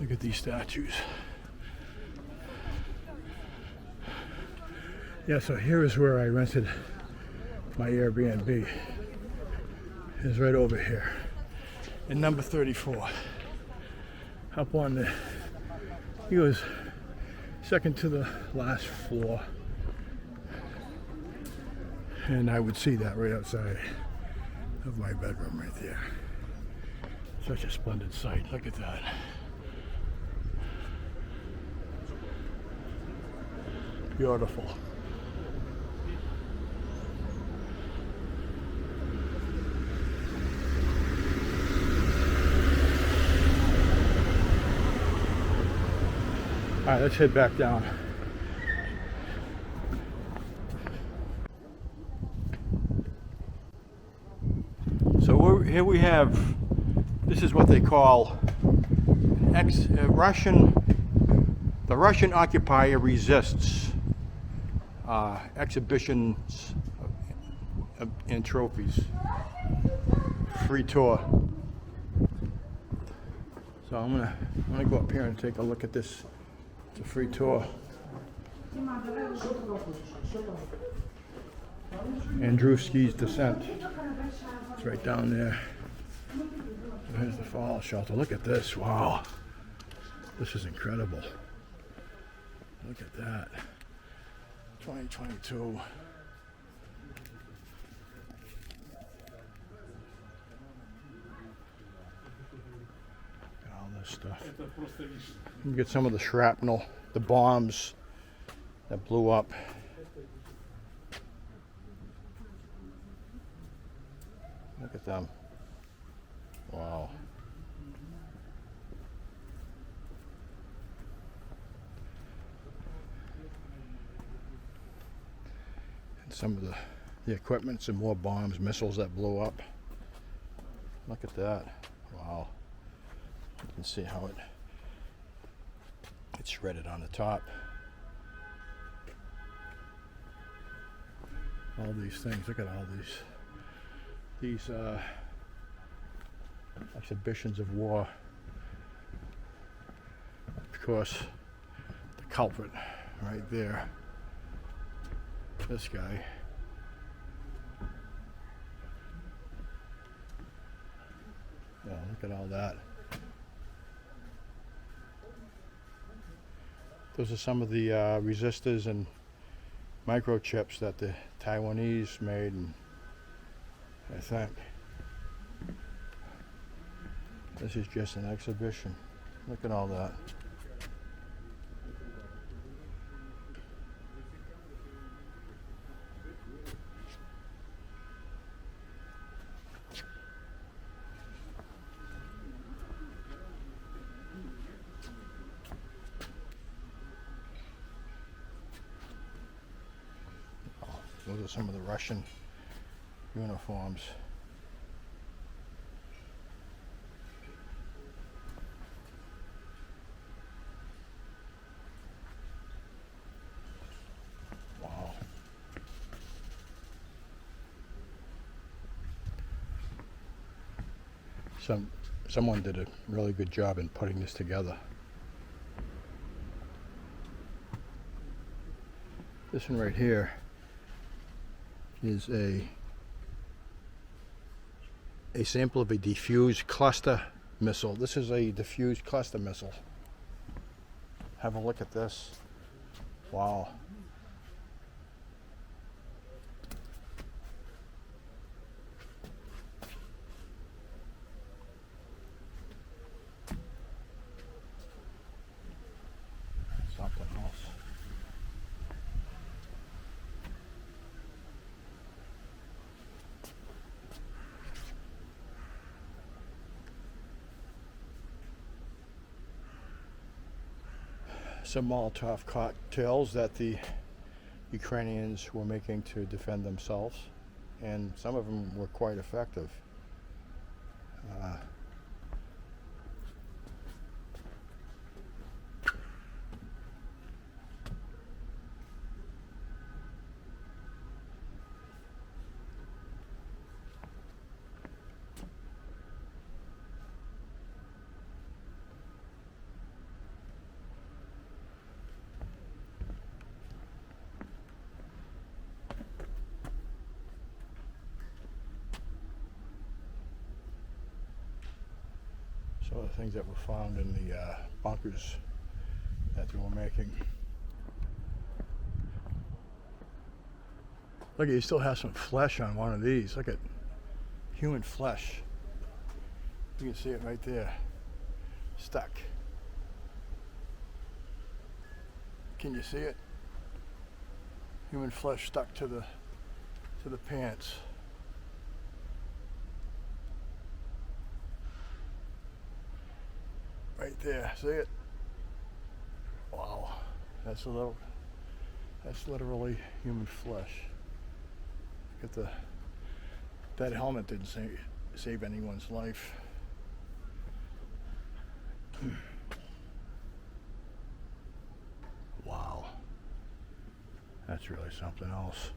Look at these statues. Yeah, so here is where I rented my Airbnb. It's right over here in number 34. Up on the, he goes second to the last floor. And I would see that right outside of my bedroom right there. Such a splendid sight. Look at that. Beautiful. All right, let's head back down. So here we have, this is what they call the Russian occupier resists exhibitions and trophies. Free tour. So I'm gonna go up here and take a look at this. It's a free tour. Andriivskyi Descent. It's right down there. There's the fall shelter. Look at this. Wow. This is incredible. Look at that. 2022. All this stuff. You get some of the shrapnel, the bombs that blew up. Look at them. Wow. And some of the equipment, some more bombs, missiles that blew up. Look at that. Wow. You can see how it's shredded on the top. All these things. Look at all these exhibitions of war. Of course, the culprit right there. This guy. Oh, look at all that. Those are some of the resistors and microchips that the Taiwanese made, and I think this is just an exhibition. Look at all that. Those are some of the Russian uniforms. Wow. Someone did a really good job in putting this together. This one right here is a sample of a diffused cluster missile. This is a diffused cluster missile. Have a look at this. Wow. Something else. Some Molotov cocktails that the Ukrainians were making to defend themselves, and some of them were quite effective. some of the things that were found in the bunkers that they were making. Look, you still have some flesh on one of these. Look at human flesh. You can see it right there, stuck. Can you see it? Human flesh stuck to the pants. Right there, see it? Wow, that's literally human flesh. Look at that helmet didn't save anyone's life. Wow, that's really something else.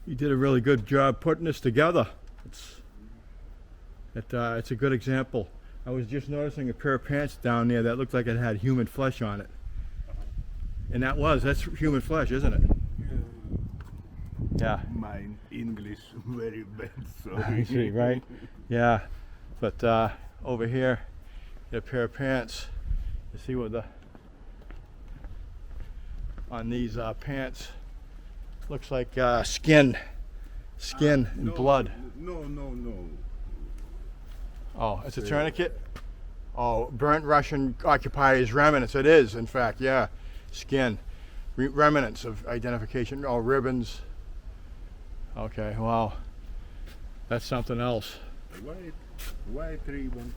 You did a really good job putting this together. It's a good example. I was just noticing a pair of pants down there that looked like it had human flesh on it. And that's human flesh, isn't it? Yeah. My English very bad, I see, right? Yeah. But over here, a pair of pants. You see what on these pants looks like skin and blood. No. Oh, it's a tourniquet? Oh, burnt Russian occupiers remnants. It is, in fact, yeah. Skin. Remnants of identification. Oh, ribbons. Okay, wow. That's something else. White ribbon,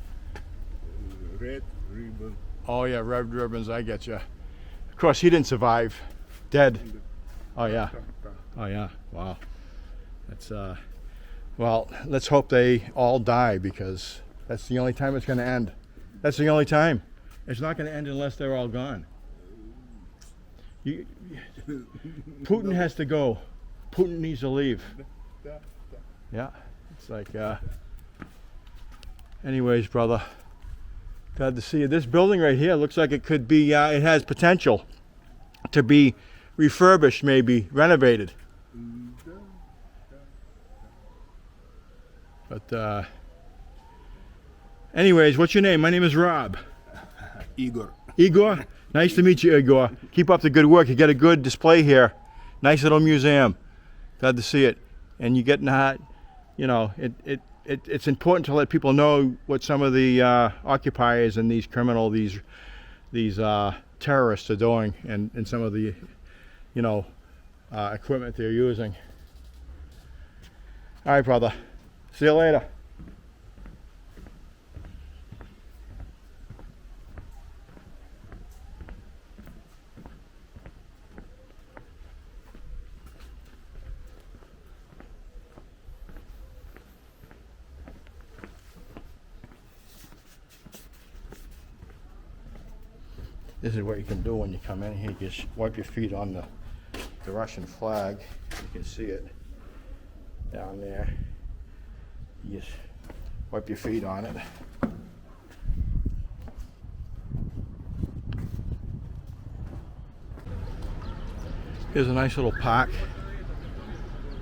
red ribbon. Oh, yeah, red ribbons, I get you. Of course, he didn't survive. Dead. Oh, yeah. Oh, yeah. Wow. That's, well, let's hope they all die, because that's the only time it's going to end. That's the only time. It's not going to end unless they're all gone. Putin has to go. Putin needs to leave. Yeah. It's like, anyways, brother. Glad to see you. This building right here looks like it could be, it has potential to be refurbished, maybe renovated. But anyways, what's your name? My name is Rob. Igor. Igor? Nice to meet you, Igor. Keep up the good work. You got a good display here. Nice little museum. Glad to see it. And you get not, you know, it's important to let people know what some of the occupiers and these these terrorists are doing, and some of the, you know, equipment they're using. All right, brother. See you later. This is what you can do when you come in here. You just wipe your feet on the Russian flag. You can see it down there. You just wipe your feet on it. Here's a nice little park,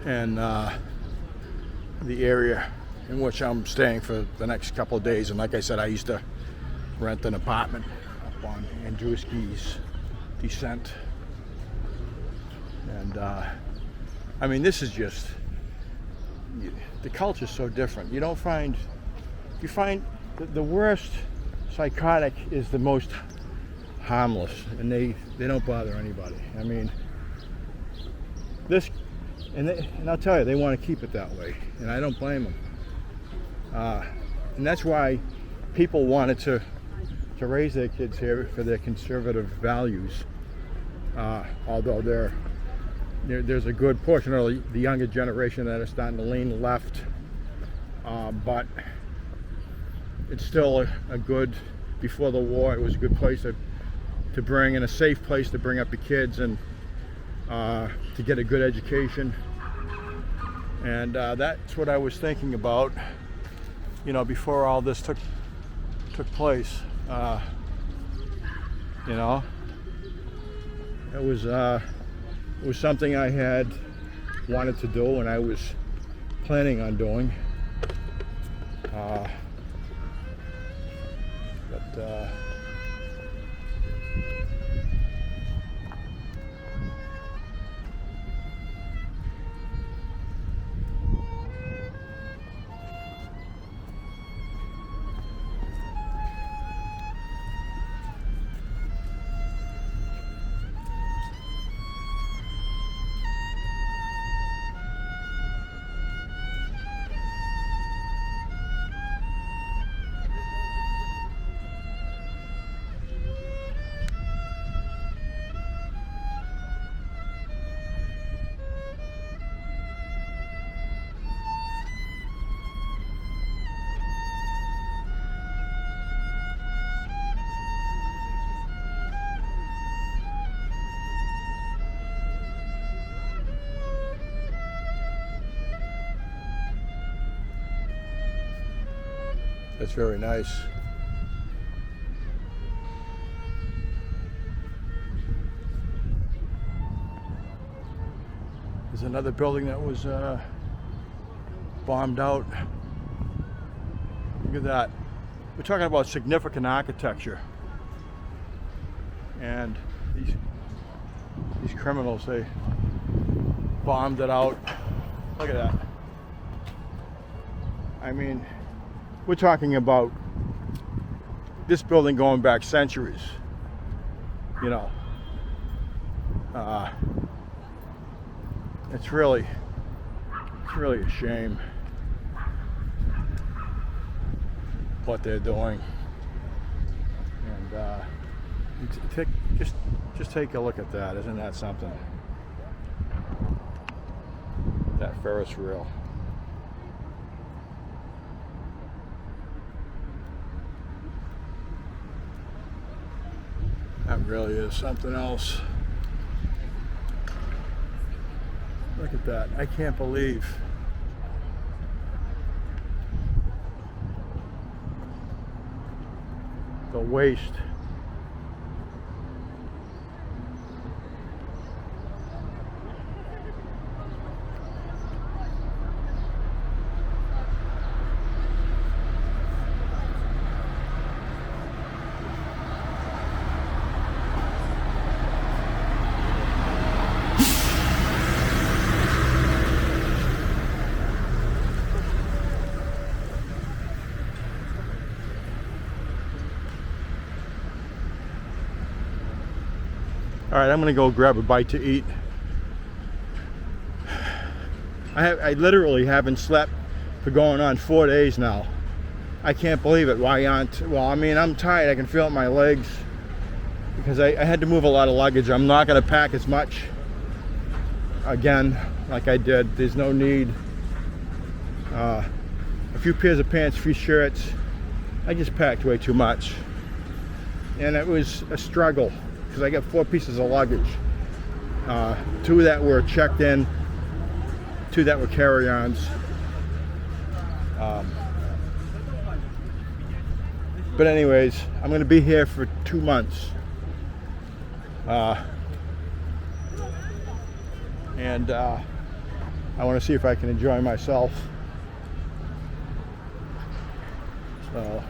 and the area in which I'm staying for the next couple of days. And like I said, I used to rent an apartment up on Andriivskyi Descent. And I mean, this is just, the culture's so different. You find the worst psychotic is the most harmless, and they don't bother anybody. I mean, this, and I'll tell you, they want to keep it that way, and I don't blame them. And that's why people wanted to raise their kids here for their conservative values, although they're there's a good portion of the younger generation that are starting to lean left, but it's still a good, before the war, it was a good place to bring, and a safe place to bring up your kids and to get a good education. And that's what I was thinking about, before all this took place. It was something I had wanted to do and I was planning on doing. That's very nice. There's another building that was bombed out. Look at that. We're talking about significant architecture. And these criminals, they bombed it out. Look at that. I mean, we're talking about this building going back centuries, It's really a shame what they're doing. And just take a look at that. Isn't that something? That Ferris wheel. That really is something else. Look at that. I can't believe the waste. All right, I'm gonna go grab a bite to eat. I literally haven't slept for going on 4 days now. I can't believe it. Why aren't? Well, I mean, I'm tired. I can feel it in my legs because I had to move a lot of luggage. I'm not gonna pack as much again like I did. There's no need. A few pairs of pants, a few shirts. I just packed way too much, and it was a struggle. Because I got 4 pieces of luggage. 2 that were checked in, 2 that were carry-ons. But anyways, I'm going to be here for 2 months. And I want to see if I can enjoy myself. So,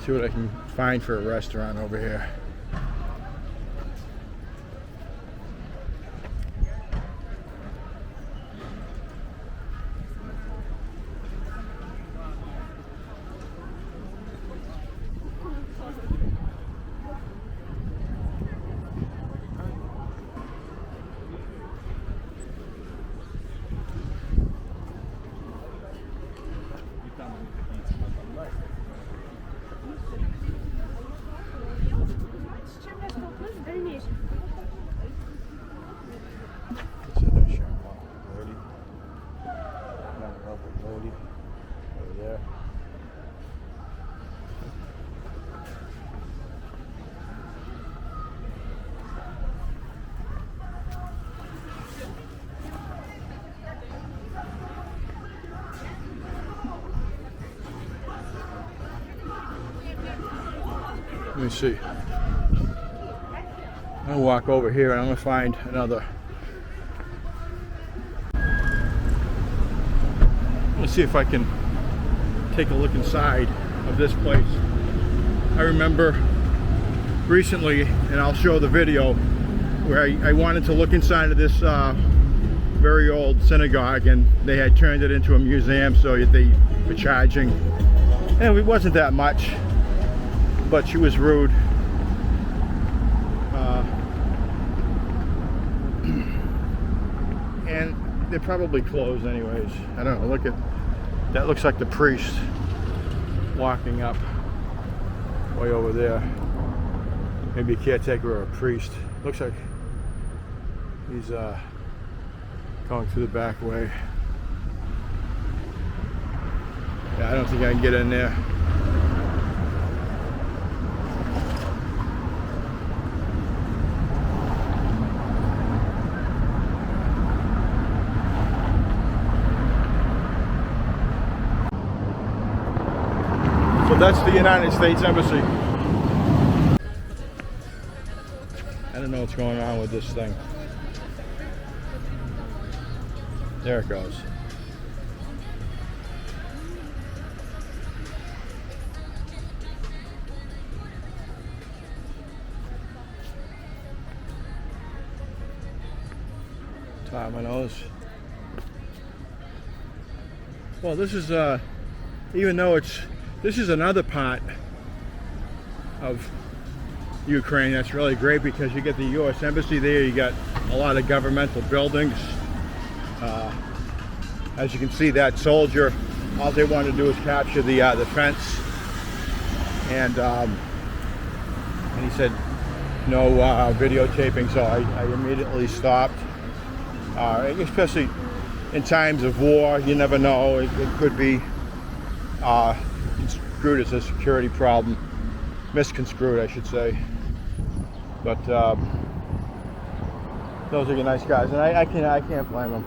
see what I can find for a restaurant over here. Let me see. I'm gonna walk over here and I'm gonna find another. Let's see if I can take a look inside of this place. I remember recently, and I'll show the video, where I wanted to look inside of this very old synagogue, and they had turned it into a museum, so they were charging. And it wasn't that much, but she was rude. And they're probably closed anyways. I don't know, look at, that looks like the priest walking up way over there. Maybe a caretaker or a priest. Looks like he's going through the back way. Yeah, I don't think I can get in there. So that's the United States Embassy. I don't know what's going on with this thing. There it goes. Top of my nose. Well, this is even though this is another part of Ukraine that's really great, because you get the U.S. Embassy there, you got a lot of governmental buildings. As you can see, that soldier, all they wanted to do was capture the fence, and he said no videotaping, so I immediately stopped. Especially in times of war, you never know, it could be construed as a security problem, misconstrued I should say. But those are nice guys, and I can't blame them.